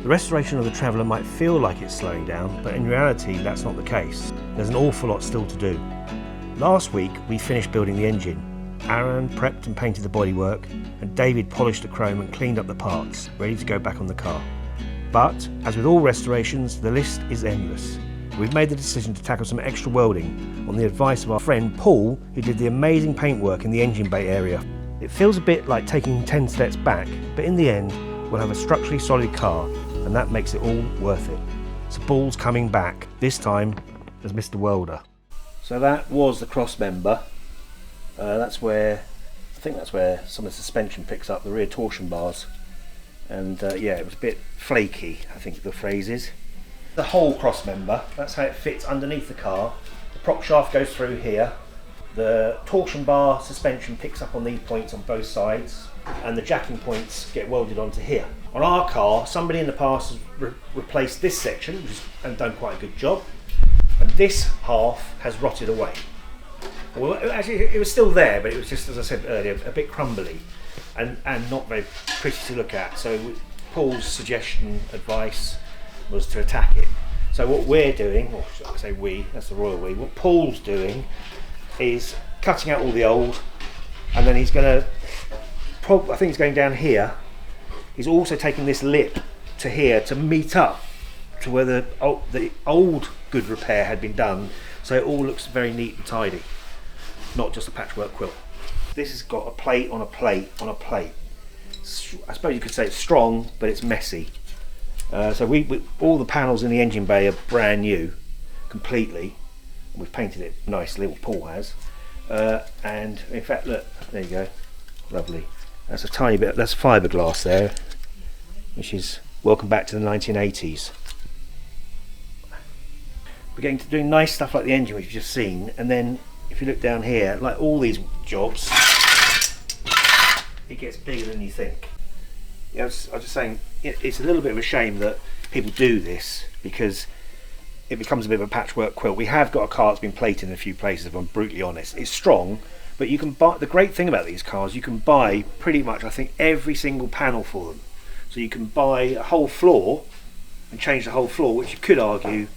The restoration of the Traveller might feel like it's slowing down, but in reality that's not the case. There's an awful lot still to do. Last week we finished building the engine. Aaron prepped and painted the bodywork, and David polished the chrome and cleaned up the parts, ready to go back on the car. But, as with all restorations, the list is endless. We've made the decision to tackle some extra welding on the advice of our friend Paul, who did the amazing paintwork in the engine bay area. It feels a bit like taking 10 steps back, but in the end we'll have a structurally solid car, and that makes it all worth it. So Paul's coming back, this time as Mr. Welder. So that was the cross member. I think that's where some of the suspension picks up, the rear torsion bars. And yeah, it was a bit flaky, I think the phrase is. The whole cross member, that's how it fits underneath the car. The prop shaft goes through here. The torsion bar suspension picks up on these points on both sides, and the jacking points get welded onto here. On our car, somebody in the past has replaced this section and done quite a good job, and this half has rotted away. Well, actually it was still there, but it was just, as I said earlier, a bit crumbly and not very pretty to look at. So Paul's suggestion, advice, was to attack it. So what we're doing, or should I say we, that's the royal we, what Paul's doing is cutting out all the old, and then he's going to, I think he's going down here. He's also taking this lip to here to meet up to where the old good repair had been done, so it all looks very neat and tidy, not just a patchwork quilt. This has got a plate on a plate on a plate. I suppose you could say it's strong, but it's messy. So we all the panels in the engine bay are brand new, completely. We've painted it nicely, what Paul has. And in fact, look, there you go, lovely. That's a tiny bit, that's fiberglass there, which is welcome back to the 1980s. We're getting to doing nice stuff like the engine, which you've just seen, and then if you look down here, like all these jobs, it gets bigger than you think. I was just saying, it's a little bit of a shame that people do this, because it becomes a bit of a patchwork quilt. We have got a car that's been plated in a few places, if I'm brutally honest. It's strong, but you can buy, the great thing about these cars, you can buy pretty much, I think, every single panel for them. So you can buy a whole floor and change the whole floor, which you could argue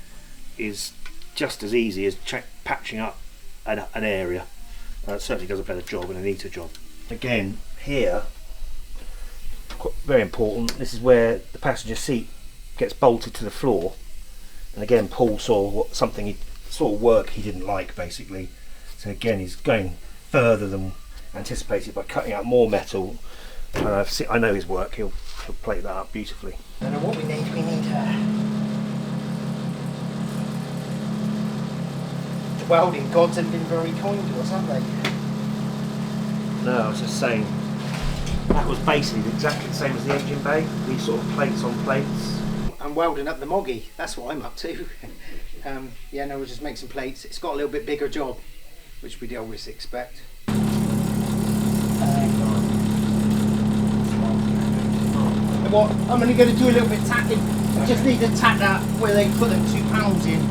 is just as easy as patching up an area. It certainly does a better job and a neater job. Again, here, very important, this is where the passenger seat gets bolted to the floor, and again Paul saw work he didn't like, basically. So again, he's going further than anticipated by cutting out more metal, and I know his work, he'll plate that up beautifully. I don't know what we need the welding gods have been very kind to us, haven't they? No, I was just saying, that was basically exactly the same as the engine bay, these sort of plates on plates. I'm welding up the Moggy, that's what I'm up to. Yeah, no, we'll just make some plates. It's got a little bit bigger job, which we'd always expect. What? I'm only going to do a little bit of tacking. I just need to tack that where they put them 2 pounds in.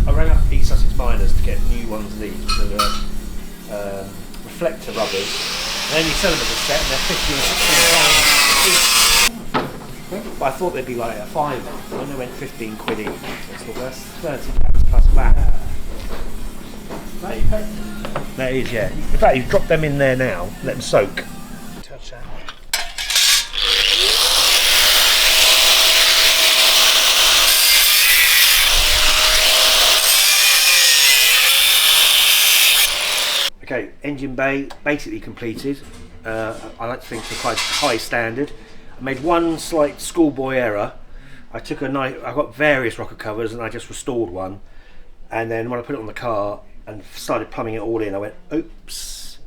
I rang up East Sussex Miners to get new ones of these, which are reflector rubbers, and then you sell them as a set and they're 15 £16 each. But I thought they'd be like a £5, when they went 15 quid each. So I thought that's £30 plus VAT. That is, yeah. In fact, you've dropped them in there now, let them soak. Touch that. Okay, engine bay basically completed. I like to think to quite high standard. I made one slight schoolboy error. I took a knife, I got various rocker covers and I just restored one. And then when I put it on the car and started plumbing it all in, I went, oops.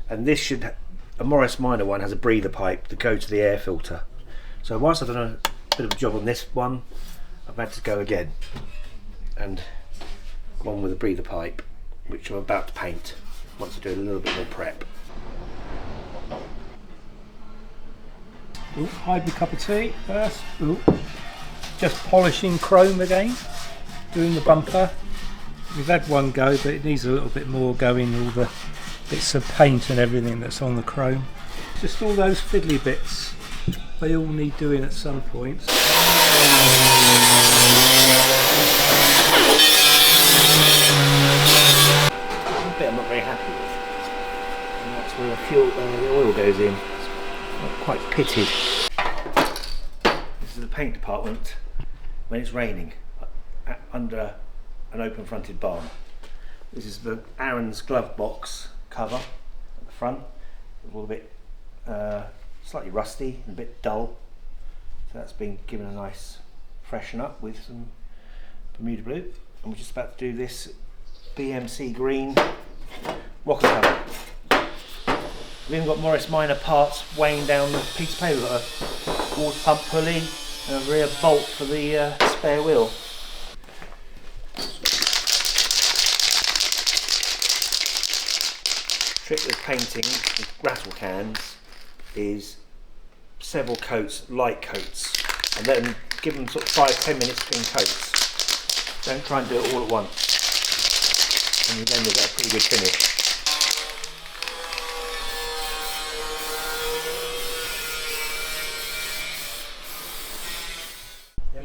and this a Morris Minor one has a breather pipe to go to the air filter. So whilst I've done a bit of a job on this one, I've had to go again, and one with a breather pipe, which I'm about to paint once I do a little bit more prep. Ooh, hide my cup of tea first. Ooh. Just polishing chrome again, doing the bumper. We've had one go, but it needs a little bit more going, all the bits of paint and everything that's on the chrome. Just all those fiddly bits, they all need doing at some point. One bit I'm not very happy with, and that's where the oil goes in. It's not quite pitted. This is the paint department when it's raining, under an open fronted barn. This is the Aaron's glove box cover at the front. It's a little bit slightly rusty and a bit dull, so that's been given a nice freshen up with some Bermuda blue, and we're just about to do this BMC green rocker cover. We've even got Morris Minor parts weighing down the piece of paper. We've got a water pump pulley and a rear bolt for the spare wheel. Trick with painting with rattle cans is several coats, light coats, and then give them sort of 5-10 minutes between coats. Don't try and do it all at once, and then you'll get a pretty good finish.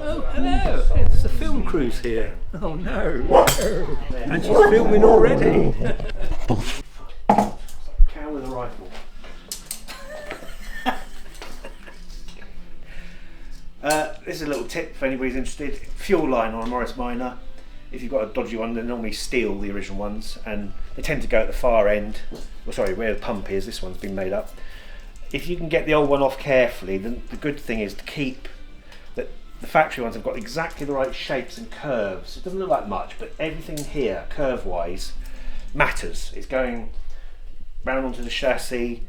Oh, hello! It's the film crew's here. Oh no! And she's filming already. Cow with a rifle. This is a little tip for anybody's interested. Fuel line on a Morris Minor. If you've got a dodgy one, they're normally steel, the original ones, and they tend to go at the far end. Well, sorry, where the pump is. This one's been made up. If you can get the old one off carefully, then the good thing is to keep that. The factory ones have got exactly the right shapes and curves. It doesn't look like much, but everything here, curve-wise, matters. It's going round onto the chassis,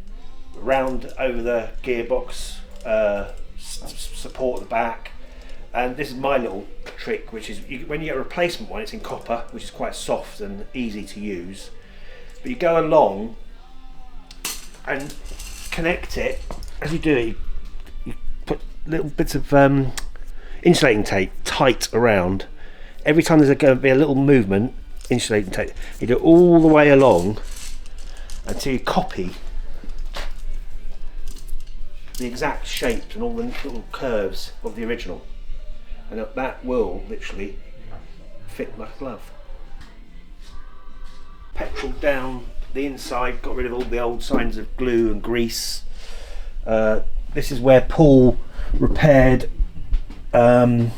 round over the gearbox, support at the back, and this is my little trick, which is when you get a replacement one, it's in copper, which is quite soft and easy to use, but you go along and connect it. As you do it, you put little bits of insulating tape tight around. Every time there's going to be a little movement, insulating tape, you do it all the way along until you copy the exact shapes and all the little curves of the original, and that will literally fit like a glove. Petrol down the inside, got rid of all the old signs of glue and grease. This is where Paul repaired the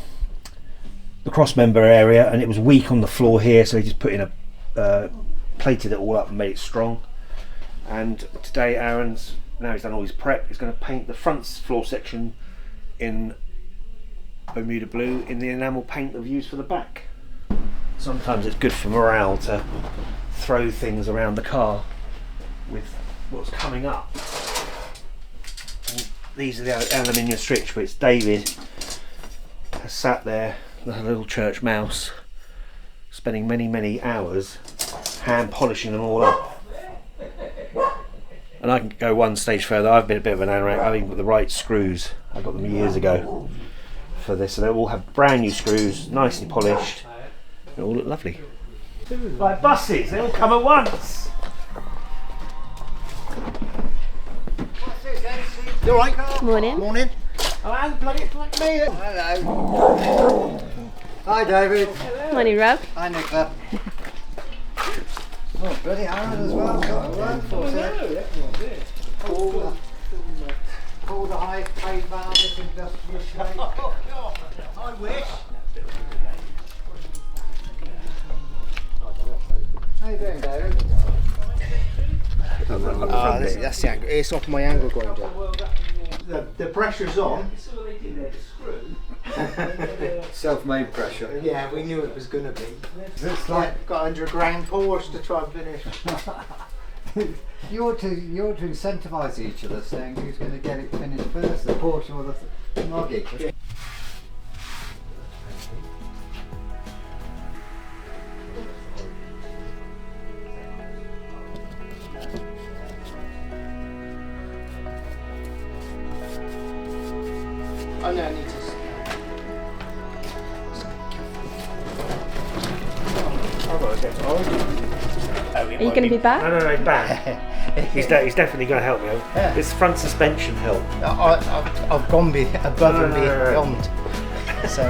cross member area, and it was weak on the floor here, so he just put in plated it all up and made it strong. And today Aaron's, now he's done all his prep, he's going to paint the front floor section in Bermuda blue in the enamel paint that we've used for the back. Sometimes it's good for morale to throw things around the car with what's coming up. And these are the aluminium strips, which David has sat there, the little church mouse, spending many hours hand polishing them all up. And I can go one stage further. I've been a bit of an anorak. I've even got the right screws. I got them years ago for this, and they all have brand new screws, nicely polished. They all look lovely. Like buses, they all come at once. You alright? Morning. Morning. Oh, and bloody like me. Hello. Hi, David. Morning, Rob. Hi, Nicola. Oh, bloody Aaron as well. Got to work for it. All the high-paid van, this industrial shape. I wish. How you doing, David? That's the angle. It's off my angle grinder. The pressure's on. Self-made pressure. Yeah, we knew it was going to be. It's like got under a grand Porsche to try and finish. You ought to incentivise each other, saying who's going to get it finished first, the Porsche or the Moggy. Oh no, I need to. Are you going to be back? No, he's back. he's definitely going to help me. Yeah. This front suspension help. I've gone above and beyond. So.